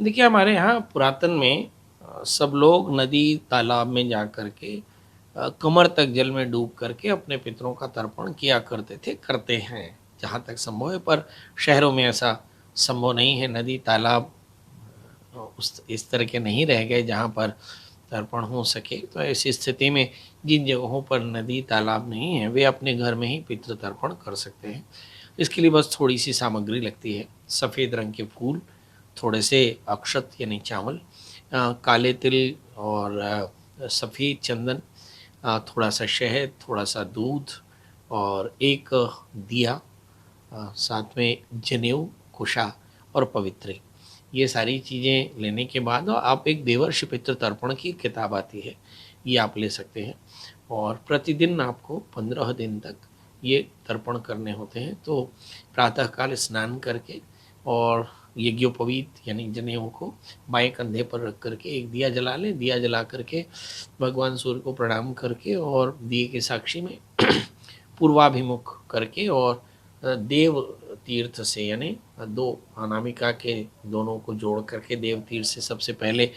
देखिए, हमारे यहाँ पुरातन में सब लोग नदी, तालाब में जा कर के कमर तक जल में डूब करके अपने पितरों का तर्पण किया करते थे, करते हैं, जहाँ तक संभव है। पर शहरों में ऐसा संभव नहीं है। नदी, तालाब उस इस तरह के नहीं रह गए जहाँ पर तर्पण हो सके। तो ऐसी स्थिति में जिन जगहों पर नदी, तालाब नहीं है, वे अपने घर में ही पितृ तर्पण कर सकते हैं। इसके लिए बस थोड़ी-सी सामग्री लगती है। सफ़ेद रंग के फूल, थोड़े से अक्षत यानी चावल, काले तिल और सफ़ेद चंदन, थोड़ा-सा शहद, थोड़ा-सा दूध और एक दिया, साथ में जनेऊ, कुशा और पवित्री। ये सारी चीज़ें लेने के बाद आप एक देवर्षि पितृ तर्पण की किताब आती है, ये आप ले सकते हैं। और प्रतिदिन आपको 15 दिन तक ये तर्पण करने होते हैं। तो प्रातःकाल स्नान करके और यज्ञोपवीत यानी जनेऊ को बाएँ कंधे पर रख कर के एक दिया जला लें। दिया जला कर के भगवान सूर्य को प्रणाम करके और दिए के साक्षी में पूर्वाभिमुख करके और देव तीर्थ से यानी 2 अनामिका के दोनों को जोड़ करके देव तीर्थ से सबसे पहले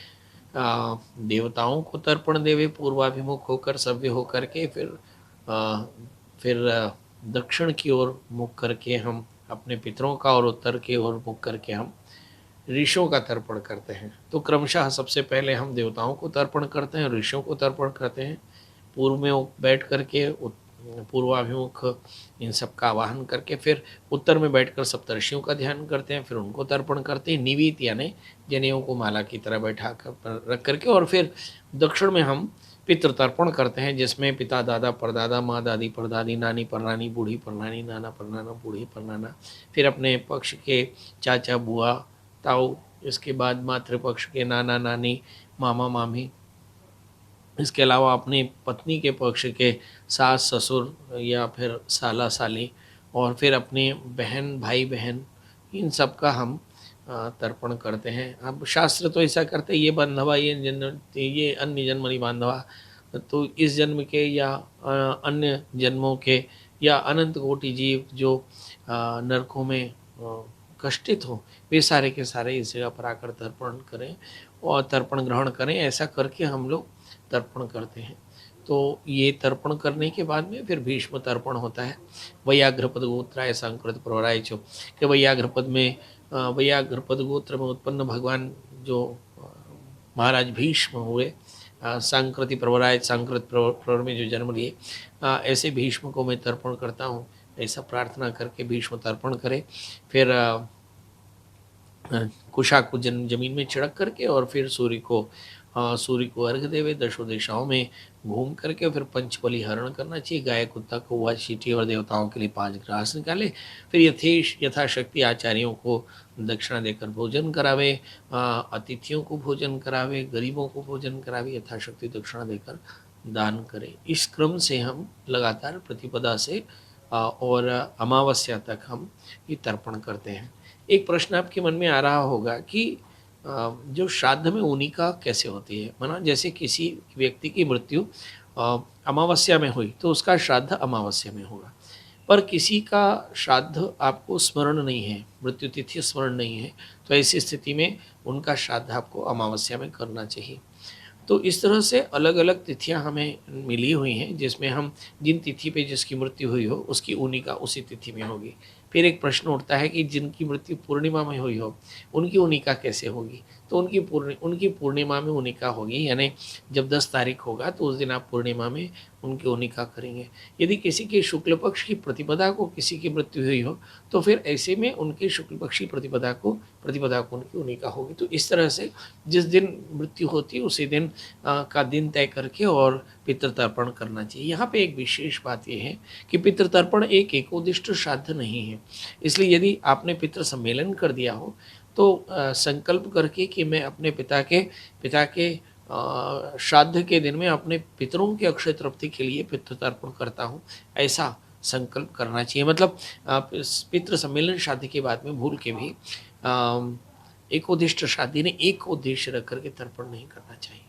देवताओं को तर्पण देवे पूर्वाभिमुख होकर, सभ्य होकर के, अ, फिर दक्षिण की ओर मुख करके हम अपने पितरों का और उत्तर की ओर मुख करके हम ऋषियों का तर्पण करते हैं। तो क्रमशः सबसे पहले हम देवताओं को तर्पण करते हैं, ऋषियों को तर्पण करते हैं। पूर्व में वो बैठ करके पूर्वाभिमुख इन सब का आवाहन करके फिर उत्तर में बैठकर सप्तर्षियों का ध्यान करते हैं, फिर उनको तर्पण करते हैं। निवीत यानी जनेऊ को माला की तरह बैठा कर रख करके और फिर दक्षिण में हम पितृ तर्पण करते हैं, जिसमें पिता, दादा, परदादा, माँ, दादी, परदादी, नानी, परनानी, बूढ़ी, परनानी, नाना, परनाना, बूढ़ी, परनाना, फिर अपने पक्ष के चाचा, बुआ, ताऊ, इसके बाद मातृपक्ष के नाना, नानी, मामा, मामी, इसके अलावा अपनी पत्नी के पक्ष के सास, ससुर या फिर साला, साली, और फिर अपनी बहन, भाई, बहन, इन सब का हम तर्पण करते हैं। अब शास्त्र तो ऐसा करते हैं, ये बांधवा, ये अन्य जन्मनि बांधवा, तो इस जन्म के या अन्य जन्मों के या अनंत कोटि जीव जो नरकों में कष्टित हों, वे सारे के सारे इस जगह पर आकर तर्पण करें और तर्पण ग्रहण करें। ऐसा करके हम लोग तर्पण करते हैं। तो ये तर्पण करने के बाद में फिर भीष्म तर्पण होता है। वैयाघ्रपद गोत्राय सांकृत प्रवराय च, कि वैयाघ्रपद में वैयाघ्रपद गोत्र में उत्पन्न भगवान जो महाराज भीष्म हुए, सांकृति प्रवराय, सांकृत प्रवर में जो जन्म लिए, ऐसे भीष्म को मैं तर्पण करता हूँ। ऐसा प्रार्थना करके भीष्म तर्पण करें। फिर कुशा को जमीन में छिड़क करके और फिर सूर्य को अर्घ देवे। दशों दिशाओं में घूम करके फिर पंचबली हरण करना चाहिए। गाय, कुत्ता, कौवा, चींटी और देवताओं के लिए 5 ग्रास निकाले। फिर यथाशक्ति आचार्यों को दक्षिणा देकर भोजन करावे, अतिथियों को भोजन करावे, गरीबों को भोजन करावे, यथाशक्ति दक्षिणा देकर दान करें। इस क्रम से हम लगातार प्रतिपदा से और अमावस्या तक हम ये तर्पण करते हैं। एक प्रश्न आपके मन में आ रहा होगा कि जो श्राद्ध में ऊनिका कैसे होती है? माना जैसे किसी व्यक्ति की मृत्यु अमावस्या में हुई तो उसका श्राद्ध अमावस्या में होगा। पर किसी का श्राद्ध आपको स्मरण नहीं है, मृत्यु तिथि स्मरण नहीं है, तो ऐसी स्थिति में उनका श्राद्ध आपको अमावस्या में करना चाहिए। तो इस तरह से अलग-अलग तिथियां हमें मिली हुई हैं, जिसमें हम जिन तिथि पे जिसकी मृत्यु हुई हो उसकी ऊनिका उसी तिथि में होगी। फिर एक प्रश्न उठता है कि जिनकी मृत्यु पूर्णिमा में हुई हो उनकी ऊनिका कैसे होगी? तो उनकी पूर्णिमा में ऊनिका होगी, यानी जब 10 तारीख होगा तो उस दिन आप पूर्णिमा में उनकी ऊनिका करेंगे। यदि किसी के शुक्ल पक्ष की प्रतिपदा को किसी की मृत्यु हुई हो तो फिर ऐसे में उनके शुक्ल पक्षी प्रतिपदा को उनकी ऊनिका होगी। तो इस तरह से जिस दिन मृत्यु होती है उसी दिन का दिन तय करके और पितृतर्पण करना चाहिए। यहाँ पे एक विशेष बात ये है कि पितृतर्पण एक एकोदिष्ट श्राद्ध नहीं है। इसलिए यदि आपने पितृ सम्मेलन कर दिया हो तो संकल्प करके कि मैं अपने पिता के श्राद्ध के दिन में अपने पितरों की अक्षय तृप्ति के लिए पितृतर्पण करता हूँ, ऐसा संकल्प करना चाहिए। मतलब पितृ सम्मेलन श्राद्ध के बाद में भूल के भी एकोदिष्ट श्राद्ध ने एक उद्देश्य रख करके तर्पण नहीं करना चाहिए।